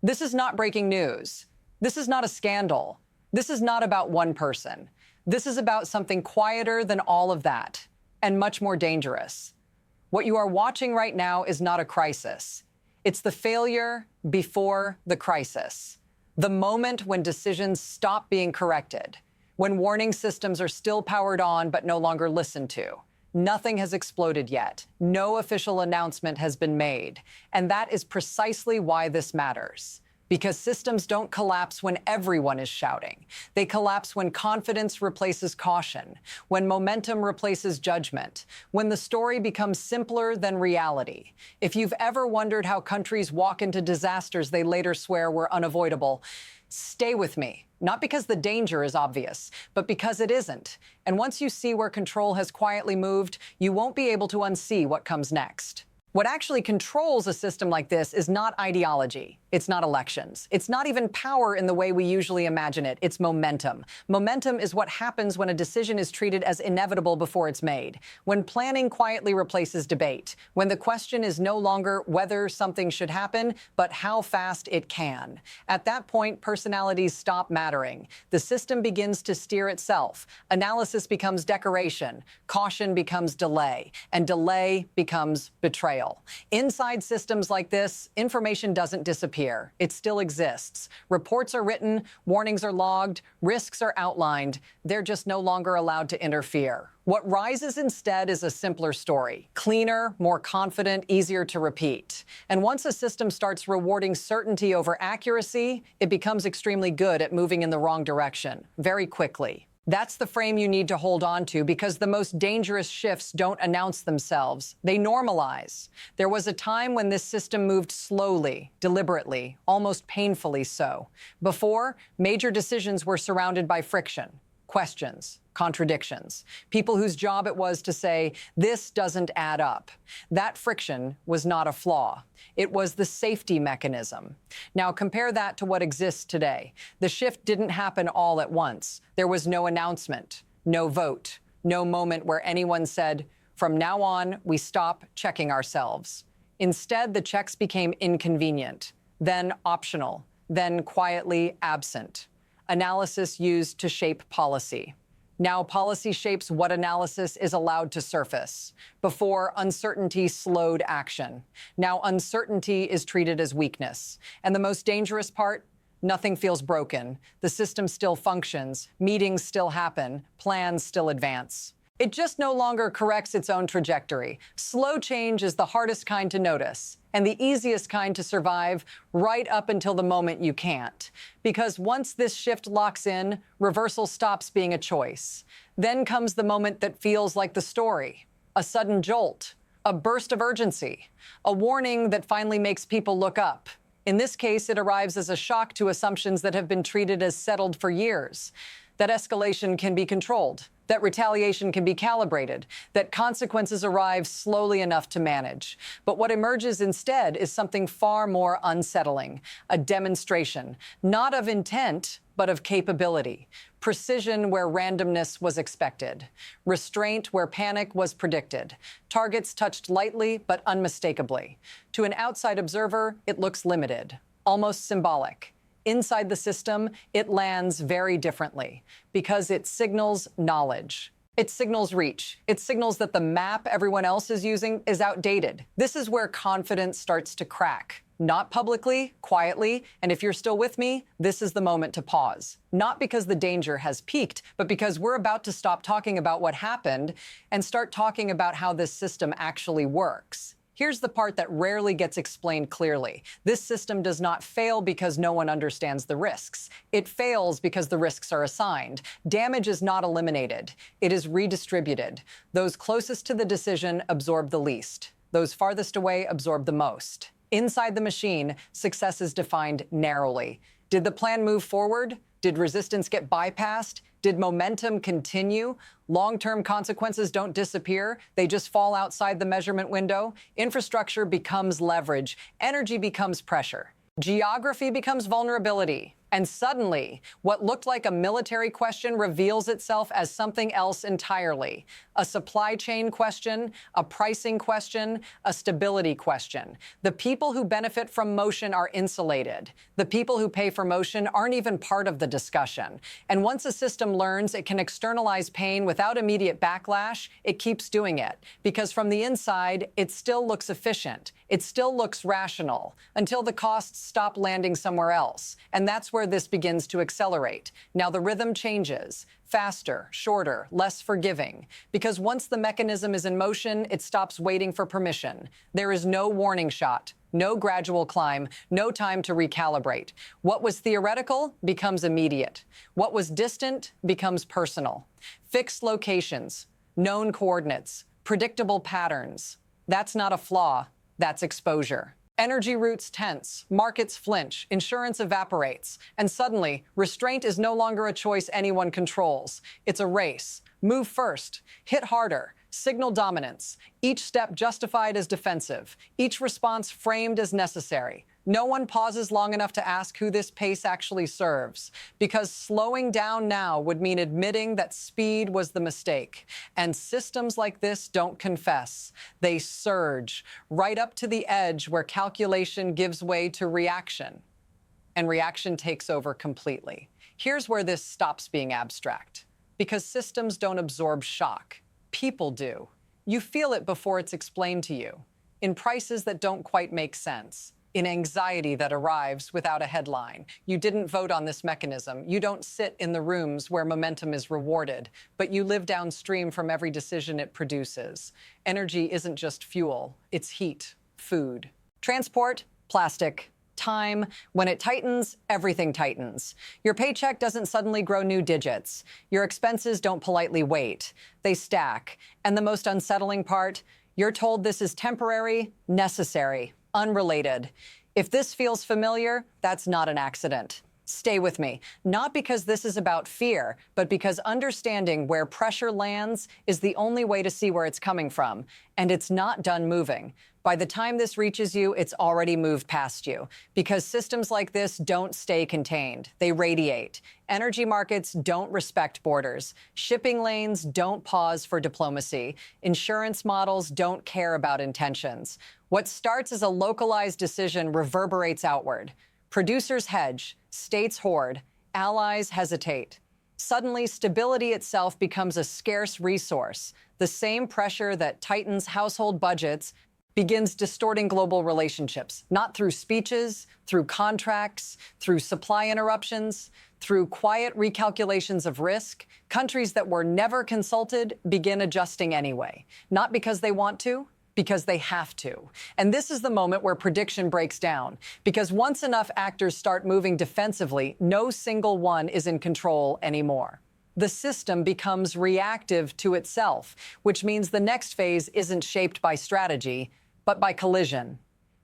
This is not breaking news. This is not a scandal. This is not about one person. This is about something quieter than all of that, and much more dangerous. What you are watching right now is not a crisis. It's the failure before the crisis. The moment when decisions stop being corrected, when warning systems are still powered on but no longer listened to. Nothing has exploded yet. No official announcement has been made. And that is precisely why this matters. Because systems don't collapse when everyone is shouting. They collapse when confidence replaces caution, when momentum replaces judgment, when the story becomes simpler than reality. If you've ever wondered how countries walk into disasters they later swear were unavoidable, stay with me. Not because the danger is obvious, but because it isn't. And once you see where control has quietly moved, you won't be able to unsee what comes next. What actually controls a system like this is not ideology. It's not elections. It's not even power in the way we usually imagine it. It's momentum. Momentum is what happens when a decision is treated as inevitable before it's made, when planning quietly replaces debate, when the question is no longer whether something should happen, but how fast it can. At that point, personalities stop mattering. The system begins to steer itself. Analysis becomes decoration. Caution becomes delay. And delay becomes betrayal. Inside systems like this, information doesn't disappear. It still exists. Reports are written, warnings are logged, risks are outlined. They're just no longer allowed to interfere. What rises instead is a simpler story, cleaner, more confident, easier to repeat. And once a system starts rewarding certainty over accuracy, it becomes extremely good at moving in the wrong direction, very quickly. That's the frame you need to hold on to, because the most dangerous shifts don't announce themselves. They normalize. There was a time when this system moved slowly, deliberately, almost painfully so. Before, major decisions were surrounded by friction, questions, contradictions, people whose job it was to say, this doesn't add up. That friction was not a flaw. It was the safety mechanism. Now compare that to what exists today. The shift didn't happen all at once. There was no announcement, no vote, no moment where anyone said, from now on, we stop checking ourselves. Instead, the checks became inconvenient, then optional, then quietly absent. Analysis used to shape policy. Now policy shapes what analysis is allowed to surface. Before, uncertainty slowed action. Now uncertainty is treated as weakness. And the most dangerous part? Nothing feels broken. The system still functions. Meetings still happen. Plans still advance. It just no longer corrects its own trajectory. Slow change is the hardest kind to notice, and the easiest kind to survive right up until the moment you can't. Because once this shift locks in, reversal stops being a choice. Then comes the moment that feels like the story. A sudden jolt, a burst of urgency, a warning that finally makes people look up. In this case, it arrives as a shock to assumptions that have been treated as settled for years. That escalation can be controlled, that retaliation can be calibrated, that consequences arrive slowly enough to manage. But what emerges instead is something far more unsettling, a demonstration, not of intent, but of capability. Precision where randomness was expected. Restraint where panic was predicted. Targets touched lightly, but unmistakably. To an outside observer, it looks limited, almost symbolic. Inside the system, it lands very differently because it signals knowledge. It signals reach. It signals that the map everyone else is using is outdated. This is where confidence starts to crack. Not publicly, quietly, and if you're still with me, this is the moment to pause. Not because the danger has peaked, but because we're about to stop talking about what happened and start talking about how this system actually works. Here's the part that rarely gets explained clearly. This system does not fail because no one understands the risks. It fails because the risks are assigned. Damage is not eliminated. It is redistributed. Those closest to the decision absorb the least. Those farthest away absorb the most. Inside the machine, success is defined narrowly. Did the plan move forward? Did resistance get bypassed? Did momentum continue? Long-term consequences don't disappear. They just fall outside the measurement window. Infrastructure becomes leverage. Energy becomes pressure. Geography becomes vulnerability. And suddenly, what looked like a military question reveals itself as something else entirely. A supply chain question, a pricing question, a stability question. The people who benefit from motion are insulated. The people who pay for motion aren't even part of the discussion. And once a system learns it can externalize pain without immediate backlash, it keeps doing it. Because from the inside, it still looks efficient. It still looks rational until the costs stop landing somewhere else. And that's where this begins to accelerate. Now the rhythm changes. Faster, shorter, less forgiving. Because once the mechanism is in motion, it stops waiting for permission. There is no warning shot, no gradual climb, no time to recalibrate. What was theoretical becomes immediate. What was distant becomes personal. Fixed locations, known coordinates, predictable patterns. That's not a flaw, that's exposure. Energy routes tense, markets flinch, insurance evaporates, and suddenly, restraint is no longer a choice anyone controls. It's a race. Move first, hit harder, signal dominance, each step justified as defensive, each response framed as necessary. No one pauses long enough to ask who this pace actually serves, because slowing down now would mean admitting that speed was the mistake. And systems like this don't confess. They surge right up to the edge where calculation gives way to reaction, and reaction takes over completely. Here's where this stops being abstract. Because systems don't absorb shock. People do. You feel it before it's explained to you. In prices that don't quite make sense. In anxiety that arrives without a headline. You didn't vote on this mechanism. You don't sit in the rooms where momentum is rewarded, but you live downstream from every decision it produces. Energy isn't just fuel, it's heat, food. Transport, plastic. Time, when it tightens, everything tightens. Your paycheck doesn't suddenly grow new digits. Your expenses don't politely wait. They stack. And the most unsettling part, you're told this is temporary, necessary, unrelated. If this feels familiar, that's not an accident. Stay with me, not because this is about fear, but because understanding where pressure lands is the only way to see where it's coming from. And it's not done moving. By the time this reaches you, it's already moved past you. Because systems like this don't stay contained. They radiate. Energy markets don't respect borders. Shipping lanes don't pause for diplomacy. Insurance models don't care about intentions. What starts as a localized decision reverberates outward. Producers hedge, states hoard, allies hesitate. Suddenly, stability itself becomes a scarce resource. The same pressure that tightens household budgets begins distorting global relationships, not through speeches, through contracts, through supply interruptions, through quiet recalculations of risk. Countries that were never consulted begin adjusting anyway, not because they want to, because they have to. And this is the moment where prediction breaks down, because once enough actors start moving defensively, no single one is in control anymore. The system becomes reactive to itself, which means the next phase isn't shaped by strategy, but by collision.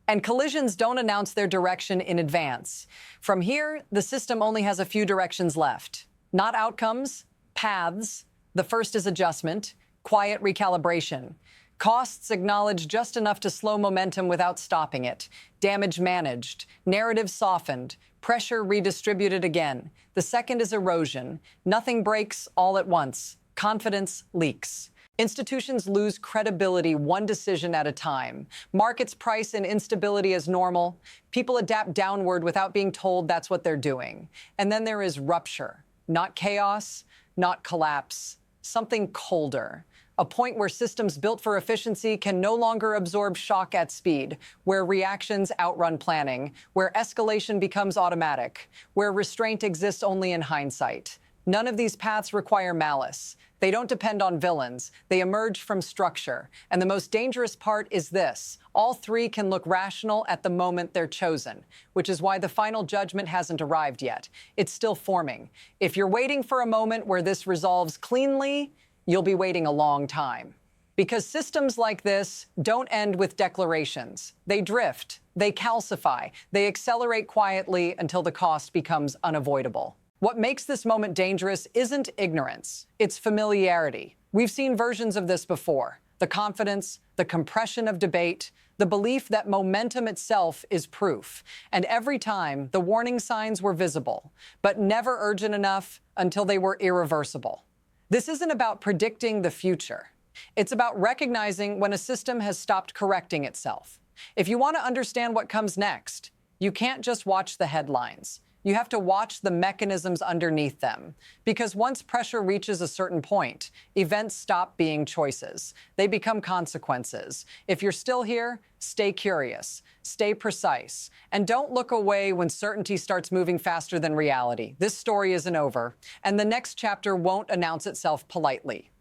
And collisions don't announce their direction in advance. From here, the system only has a few directions left. Not outcomes, paths. The first is adjustment, quiet recalibration. Costs acknowledged just enough to slow momentum without stopping it. Damage managed, narrative softened, pressure redistributed again. The second is erosion. Nothing breaks all at once. Confidence leaks. Institutions lose credibility one decision at a time. Markets price in instability as normal. People adapt downward without being told that's what they're doing. And then there is rupture. Not chaos, not collapse. Something colder. A point where systems built for efficiency can no longer absorb shock at speed, where reactions outrun planning, where escalation becomes automatic, where restraint exists only in hindsight. None of these paths require malice. They don't depend on villains. They emerge from structure. And the most dangerous part is this. All three can look rational at the moment they're chosen, which is why the final judgment hasn't arrived yet. It's still forming. If you're waiting for a moment where this resolves cleanly, you'll be waiting a long time. Because systems like this don't end with declarations. They drift, they calcify, they accelerate quietly until the cost becomes unavoidable. What makes this moment dangerous isn't ignorance, it's familiarity. We've seen versions of this before. the confidence, the compression of debate, the belief that momentum itself is proof. And every time, the warning signs were visible, but never urgent enough until they were irreversible. This isn't about predicting the future. It's about recognizing when a system has stopped correcting itself. If you want to understand what comes next, you can't just watch the headlines. You have to watch the mechanisms underneath them. Because once pressure reaches a certain point, events stop being choices. They become consequences. If you're still here, stay curious, stay precise, and don't look away when certainty starts moving faster than reality. This story isn't over, and the next chapter won't announce itself politely.